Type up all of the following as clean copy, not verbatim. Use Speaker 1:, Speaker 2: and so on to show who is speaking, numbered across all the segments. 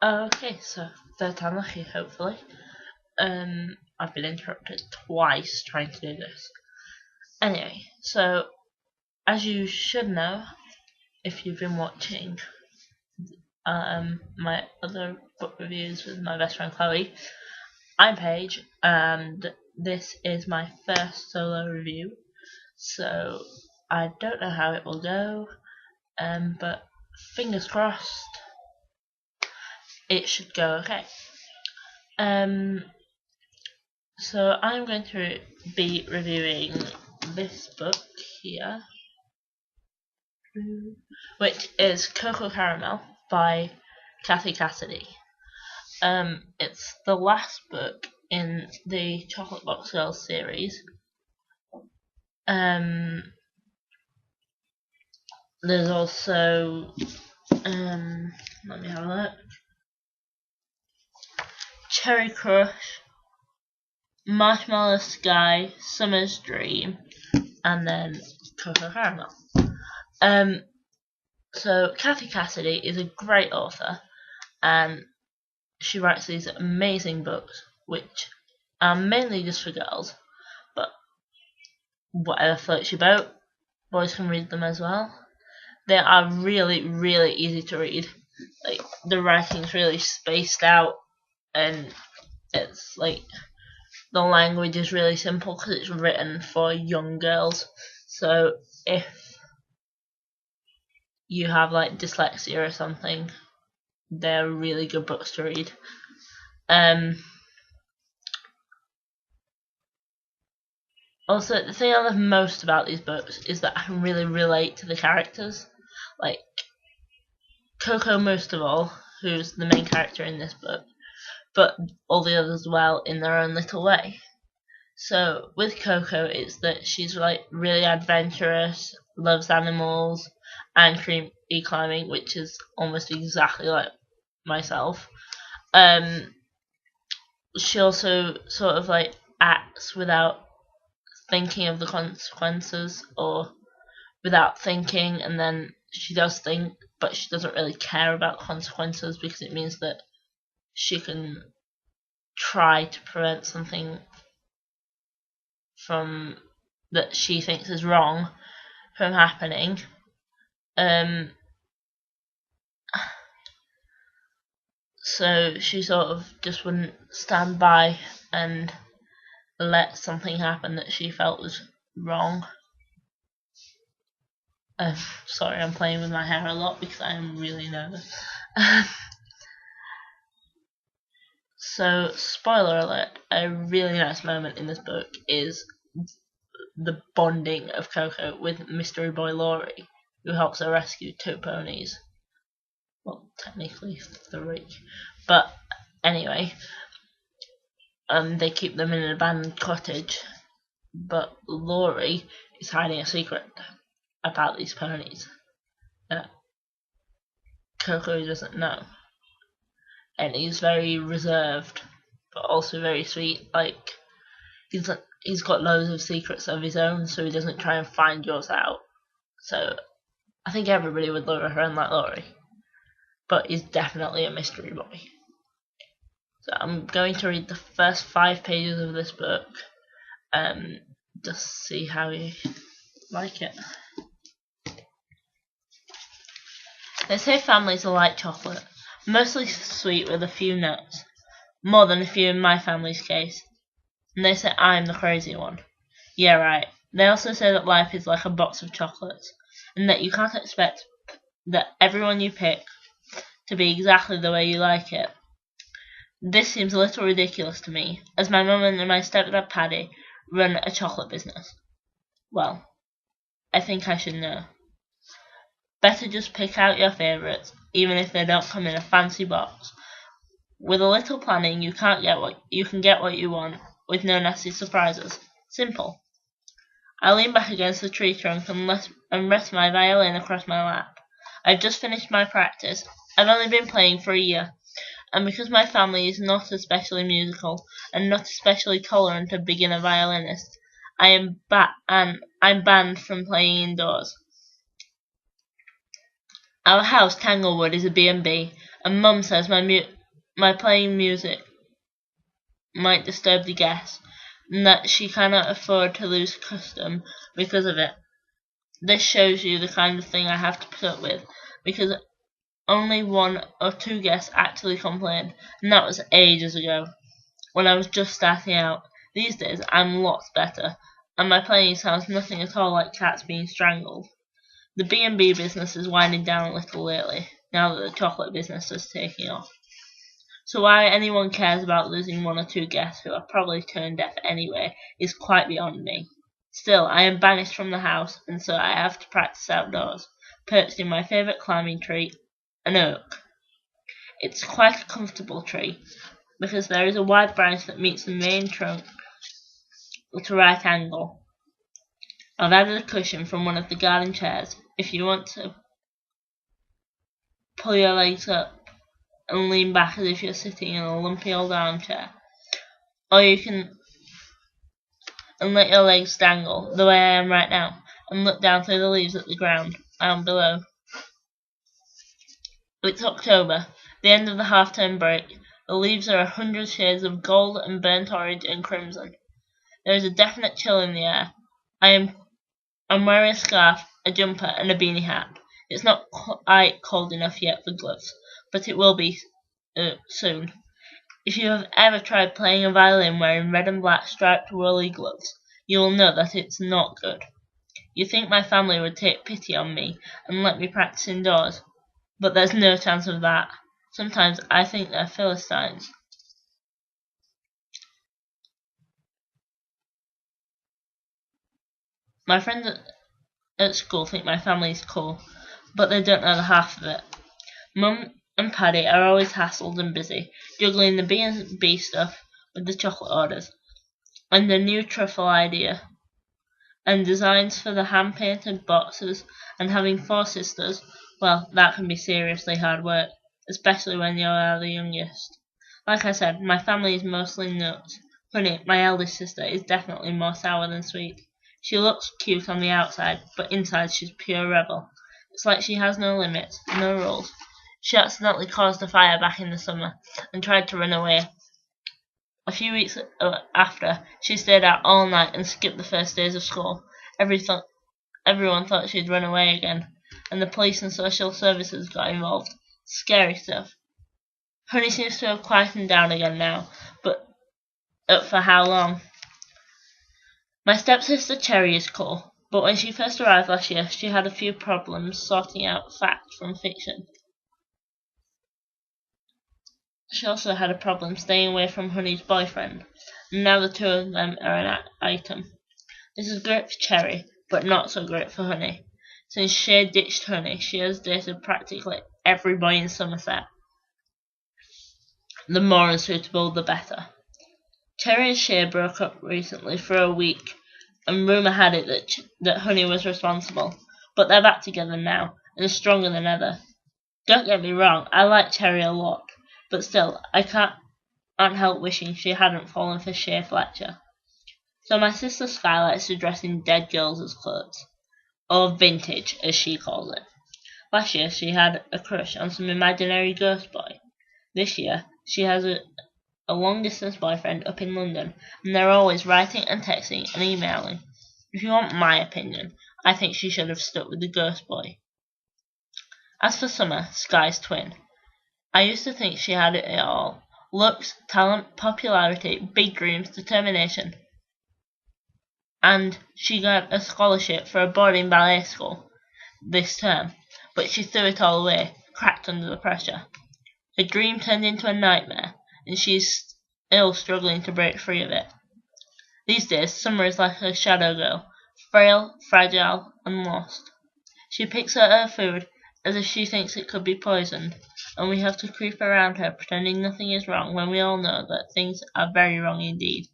Speaker 1: Okay, so third time lucky, hopefully. I've been interrupted twice trying to do this. Anyway, so as you should know, if you've been watching my other book reviews with my best friend Chloe, I'm Paige, and this is my first solo review. So I don't know how it will go, but fingers crossed, it should go okay. So I'm going to be reviewing this book here, which is Coco Caramel by Kathy Cassidy. It's the last book in the Chocolate Box Girls series. There's also let me have a look. Cherry Crush, Marshmallow Sky, Summer's Dream, and then Coco Caramel. So Kathy Cassidy is a great author, and she writes these amazing books, which are mainly just for girls, but whatever floats your boat, boys can read them as well. They are really, really easy to read. Like, the writing's really spaced out, and it's like the language is really simple because it's written for young girls. So if you have like dyslexia or something, they're really good books to read. Also, the thing I love most about these books is that I can really relate to the characters. Like Coco most of all, who's the main character in this book, but all the others as well in their own little way. So with Coco, it's that she's like really adventurous, loves animals, and tree climbing, which is almost exactly like myself. She also sort of like acts without thinking of the consequences, or without thinking, and then she does think, but she doesn't really care about consequences because it means that she can try to prevent something from that she thinks is wrong from happening. So she sort of just wouldn't stand by and let something happen that she felt was wrong. Sorry, I'm playing with my hair a lot because I am really nervous. So, spoiler alert, a really nice moment in this book is the bonding of Coco with mystery boy Laurie, who helps her rescue 2 ponies. Well, technically 3. But anyway, they keep them in an abandoned cottage, but Laurie is hiding a secret about these ponies that Coco doesn't know. And he's very reserved, but also very sweet. Like, he's got loads of secrets of his own, so he doesn't try and find yours out. So I think everybody would love a friend like Laurie, but he's definitely a mystery boy. So I'm going to read the first 5 pages of this book, just see how you like it. They say families are like chocolate, mostly sweet with a few nuts, more than a few in my family's case. And they say I'm the crazy one. Yeah, right. They also say that life is like a box of chocolates, and that you can't expect that everyone you pick to be exactly the way you like it. This seems a little ridiculous to me, as my mum and my stepdad Paddy run a chocolate business. Well, I think I should know. Better just pick out your favourites, even if they don't come in a fancy box. With a little planning, you can get what you want, with no nasty surprises. Simple. I lean back against the tree trunk and rest my violin across my lap. I've just finished my practice. I've only been playing for a year, and because my family is not especially musical and not especially tolerant of beginner violinists, I'm banned from playing indoors. Our house, Tanglewood, is a B&B, And Mum says my playing music might disturb the guests, and that she cannot afford to lose custom because of it. This shows you the kind of thing I have to put up with, because only 1 or 2 guests actually complained, and that was ages ago, when I was just starting out. These days I'm lots better, and my playing sounds nothing at all like cats being strangled. The B&B business is winding down a little lately, now that the chocolate business is taking off. So why anyone cares about losing 1 or 2 guests who are probably turned deaf anyway is quite beyond me. Still, I am banished from the house, and so I have to practice outdoors, perched in my favourite climbing tree, an oak. It's quite a comfortable tree, because there is a wide branch that meets the main trunk at a right angle. I've added a cushion from one of the garden chairs, if you want to pull your legs up and lean back as if you're sitting in a lumpy old armchair, or you can let your legs dangle, the way I am right now, and look down through the leaves at the ground, down below. It's October, the end of the half-term break. The leaves are 100 shades of gold and burnt orange and crimson. There is a definite chill in the air. I'm wearing a scarf, a jumper, and a beanie hat. It's not quite cold enough yet for gloves, but it will be soon. If you have ever tried playing a violin wearing red and black striped woolly gloves, you will know that it's not good. You think my family would take pity on me and let me practice indoors, but there's no chance of that. Sometimes I think they're Philistines. My friends at school think my family is cool, but they don't know the half of it. Mum and Paddy are always hassled and busy, juggling the B&B stuff with the chocolate orders, and the new truffle idea, and designs for the hand-painted boxes, and having 4 sisters. Well, that can be seriously hard work, especially when you are the youngest. Like I said, my family is mostly nuts. Honey, my eldest sister, is definitely more sour than sweet. She looks cute on the outside, but inside she's pure rebel. It's like she has no limits, no rules. She accidentally caused a fire back in the summer, and tried to run away. A few weeks after, she stayed out all night and skipped the first days of school. Everyone thought she'd run away again, and the police and social services got involved. Scary stuff. Honey seems to have quietened down again now, but for how long? My stepsister Cherry is cool, but when she first arrived last year, she had a few problems sorting out fact from fiction. She also had a problem staying away from Honey's boyfriend, and now the 2 of them are an item. This is great for Cherry, but not so great for Honey. Since she ditched Honey, she has dated practically every boy in Somerset. The more unsuitable, the better. Cherry and Shea broke up recently for a week, and rumour had it that Honey was responsible, but they're back together now, and stronger than ever. Don't get me wrong, I like Cherry a lot, but still, I can't help wishing she hadn't fallen for Shea Fletcher. So my sister Sky likes to dress in dead girls' clothes, or vintage, as she calls it. Last year she had a crush on some imaginary ghost boy. This year she has a long-distance boyfriend up in London, and they're always writing and texting and emailing. If you want my opinion, I think she should have stuck with the ghost boy. As for Summer, Sky's twin, I used to think she had it all. Looks, talent, popularity, big dreams, determination. And she got a scholarship for a boarding ballet school this term, but she threw it all away, cracked under the pressure. Her dream turned into a nightmare, and she's still struggling to break free of it. These days, Summer is like a shadow girl, frail, fragile, and lost. She picks at her food as if she thinks it could be poisoned, and we have to creep around her pretending nothing is wrong when we all know that things are very wrong indeed.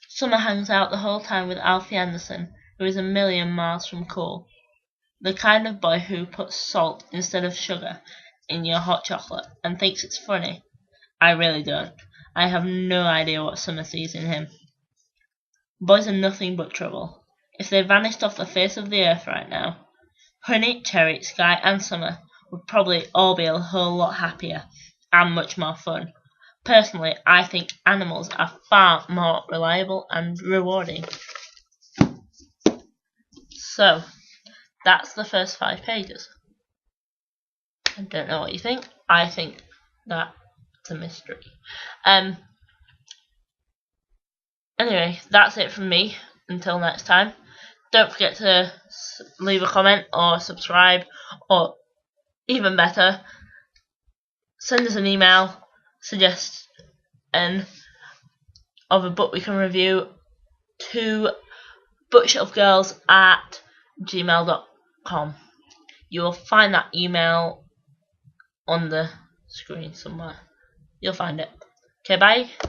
Speaker 1: Summer hangs out the whole time with Alfie Anderson, who is a million miles from cool. The kind of boy who puts salt instead of sugar in your hot chocolate and thinks it's funny. I really don't. I have no idea what Summer sees in him. Boys are nothing but trouble. If they vanished off the face of the earth right now, Honey, Cherry, Sky, and Summer would probably all be a whole lot happier and much more fun. Personally, I think animals are far more reliable and rewarding. So, that's the first 5 pages. I don't know what you think. I think that's a mystery. Anyway, that's it from me. Until next time. Don't forget to leave a comment or subscribe, or even better, send us an email suggestion of a book we can review to bookshelfgirls@gmail.com. You will find that email on the screen somewhere. You'll find it. Okay, bye.